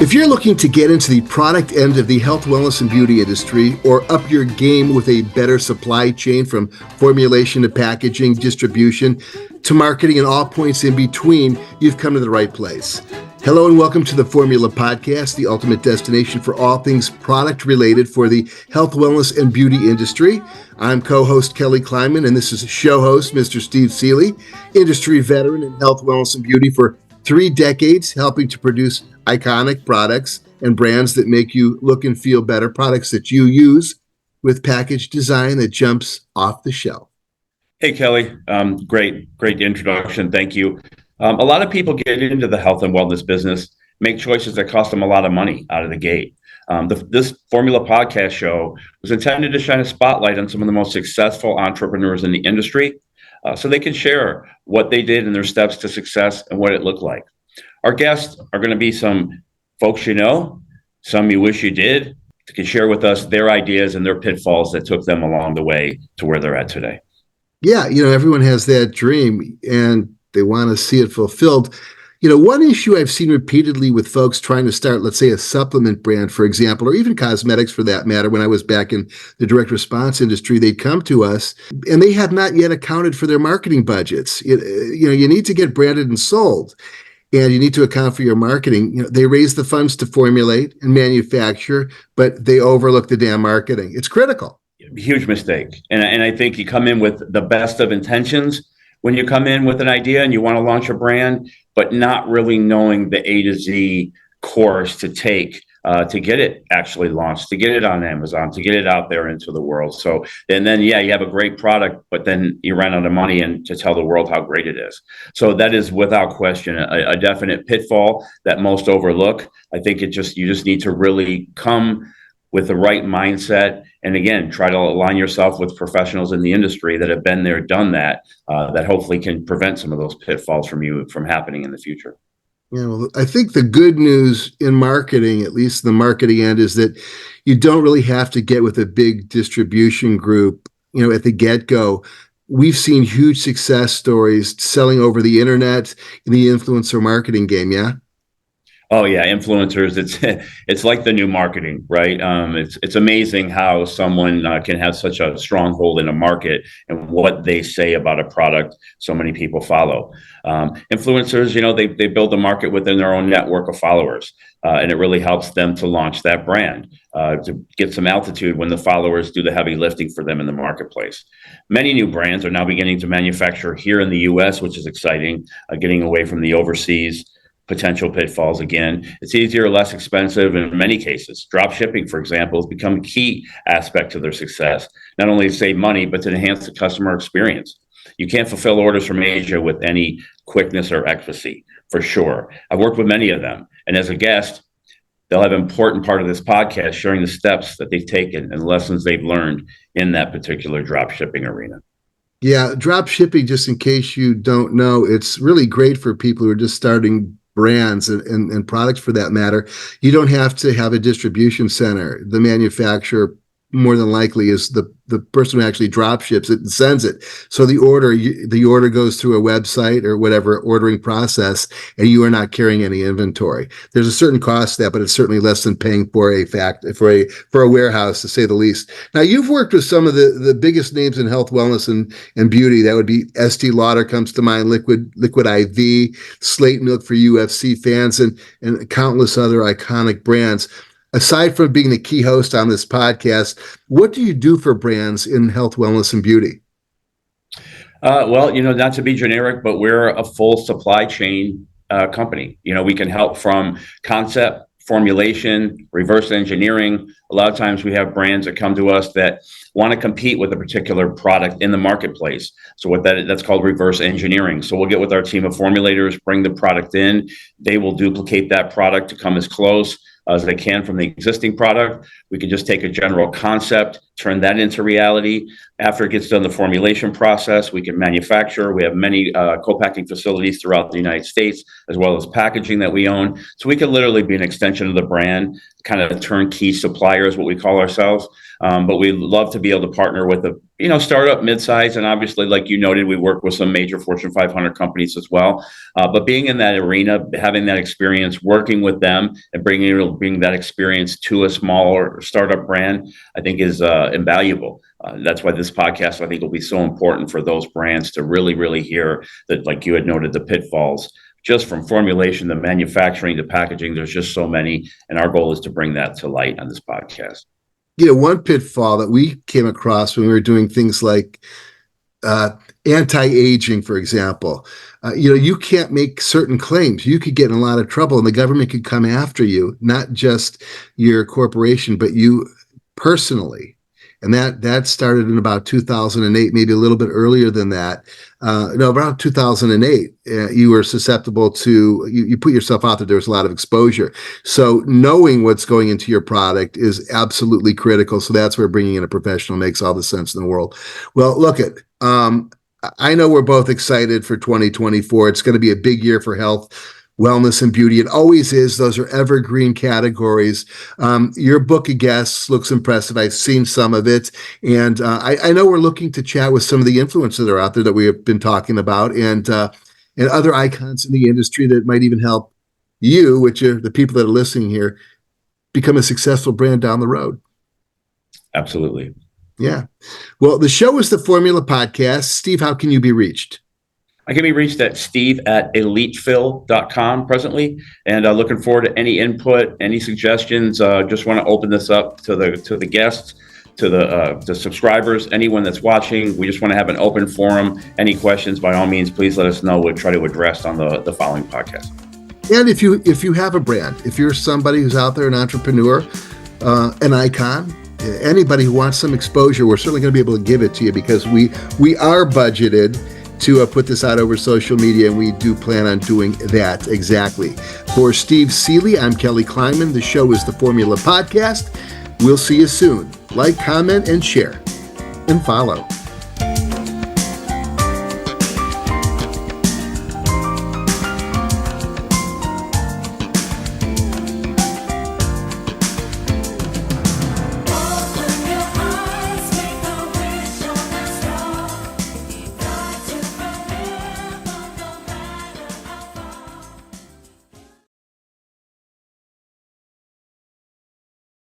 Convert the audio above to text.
If you're looking to get into the product end of the health, wellness, and beauty industry, or up your game with a better supply chain from formulation to packaging, distribution, to marketing and all points in between, you've come to the right place. Hello and welcome to the Formula Podcast, the ultimate destination for all things product related for the health, wellness, and beauty industry. I'm co-host Kelly Kleinman, and this is show host Mr. Steve Seeley, industry veteran in health, wellness, and beauty for 3 decades, helping to produce iconic products and brands that make you look and feel better, products that you use with package design that jumps off the shelf. Hey, Kelly. Great introduction. Thank you. A lot of people get into the health and wellness business, make choices that cost them a lot of money out of the gate. This Formula Podcast show was intended to shine a spotlight on some of the most successful entrepreneurs in the industry, so they can share what they did and their steps to success and what it looked like. Our guests are going to be some folks you know, some you wish you did, that can share with us their ideas and their pitfalls that took them along the way to where they're at today. Yeah, everyone has that dream and they want to see it fulfilled. One issue I've seen repeatedly with folks trying to start, let's say, a supplement brand, for example, or even cosmetics for that matter, when I was back in the direct response industry, they'd come to us and they had not yet accounted for their marketing budgets. You need to get branded and sold, and you need to account for your marketing. They raise the funds to formulate and manufacture, but they overlook the damn marketing. It's critical. Huge mistake. And I think you come in with the best of intentions when you come in with an idea and you want to launch a brand, but not really knowing the A to Z course to take to get it actually launched, to get it on Amazon, to get it out there into the world. So, and then, you have a great product, but then you run out of money and to tell the world how great it is. So that is without question a definite pitfall that most overlook. I think you just need to really come with the right mindset. And again, try to align yourself with professionals in the industry that have been there, done that, that hopefully can prevent some of those pitfalls from happening in the future. Well, I think the good news in marketing, at least the marketing end, is that you don't really have to get with a big distribution group, at the get-go. We've seen huge success stories selling over the internet in the influencer marketing game, yeah? Oh yeah, influencers. It's like the new marketing, right? It's amazing how someone can have such a stronghold in a market and what they say about a product. So many people follow. Influencers, they build a market within their own network of followers, and it really helps them to launch that brand, to get some altitude when the followers do the heavy lifting for them in the marketplace. Many new brands are now beginning to manufacture here in the U.S., which is exciting, getting away from the overseas potential pitfalls. Again, it's easier, less expensive in many cases. Drop shipping, for example, has become a key aspect to their success, not only to save money, but to enhance the customer experience. You can't fulfill orders from Asia with any quickness or accuracy, for sure. I've worked with many of them, and as a guest, they'll have an important part of this podcast sharing the steps that they've taken and lessons they've learned in that particular drop shipping arena. Yeah, drop shipping, just in case you don't know, it's really great for people who are just starting brands and products for that matter. You don't have to have a distribution center. The manufacturer more than likely is the person who actually drop ships it and sends it. So the order goes through a website or whatever ordering process, and you are not carrying any inventory. There's a certain cost to that, but it's certainly less than paying for a warehouse, to say the least. Now, you've worked with some of the biggest names in health, wellness, and beauty. That would be Estee Lauder comes to mind, Liquid IV, Slate Milk for UFC fans, and countless other iconic brands. Aside from being the key host on this podcast, what do you do for brands in health, wellness, and beauty? Well, not to be generic, but we're a full supply chain company. We can help from concept, formulation, reverse engineering. A lot of times we have brands that come to us that want to compete with a particular product in the marketplace. So that's called reverse engineering. So we'll get with our team of formulators, bring the product in. They will duplicate that product to come as close as they can from the existing product. We can just take a general concept, turn that into reality. After it gets done the formulation process, we can manufacture. We have many co-packing facilities throughout the United States, as well as packaging that we own. So we can literally be an extension of the brand, kind of a turnkey supplier is what we call ourselves. But we love to be able to partner with a startup, midsize, and obviously, like you noted, we work with some major Fortune 500 companies as well. But being in that arena, having that experience, working with them, and bringing that experience to a smaller startup brand, I think is invaluable. That's why this podcast, I think, will be so important for those brands to really, really hear that, like you had noted, the pitfalls, just from formulation to manufacturing to packaging. There's just so many, and our goal is to bring that to light on this podcast. One pitfall that we came across when we were doing things like anti-aging, for example, you can't make certain claims. You could get in a lot of trouble, and the government could come after you, not just your corporation, but you personally. And that started in about 2008, maybe a little bit earlier than that. Around 2008, you were susceptible to, you put yourself out there was a lot of exposure. So knowing what's going into your product is absolutely critical. So that's where bringing in a professional makes all the sense in the world. Well, look at, I know we're both excited for 2024. It's going to be a big year for health, wellness, and beauty. It always is. Those are evergreen categories. Your book of guests looks impressive. I've seen some of it. And I know we're looking to chat with some of the influencers that are out there that we have been talking about, and other icons in the industry that might even help you, which are the people that are listening here, become a successful brand down the road. Absolutely. Yeah. Well, the show is the Formula Podcast. Steve, how can you be reached? I can be reached at steve@elitefill.com presently, and looking forward to any input, any suggestions. Just want to open this up to the guests, to the subscribers, anyone that's watching. We just want to have an open forum. Any questions, by all means, please let us know. We'll try to address on the following podcast. And if you have a brand, if you're somebody who's out there, an entrepreneur, an icon, anybody who wants some exposure, we're certainly going to be able to give it to you, because we are budgeted to put this out over social media, and we do plan on doing that exactly. For Steve Seeley, I'm Kelly Kleinman. The show is the Formula Podcast. We'll see you soon. Like, comment, and share, and follow.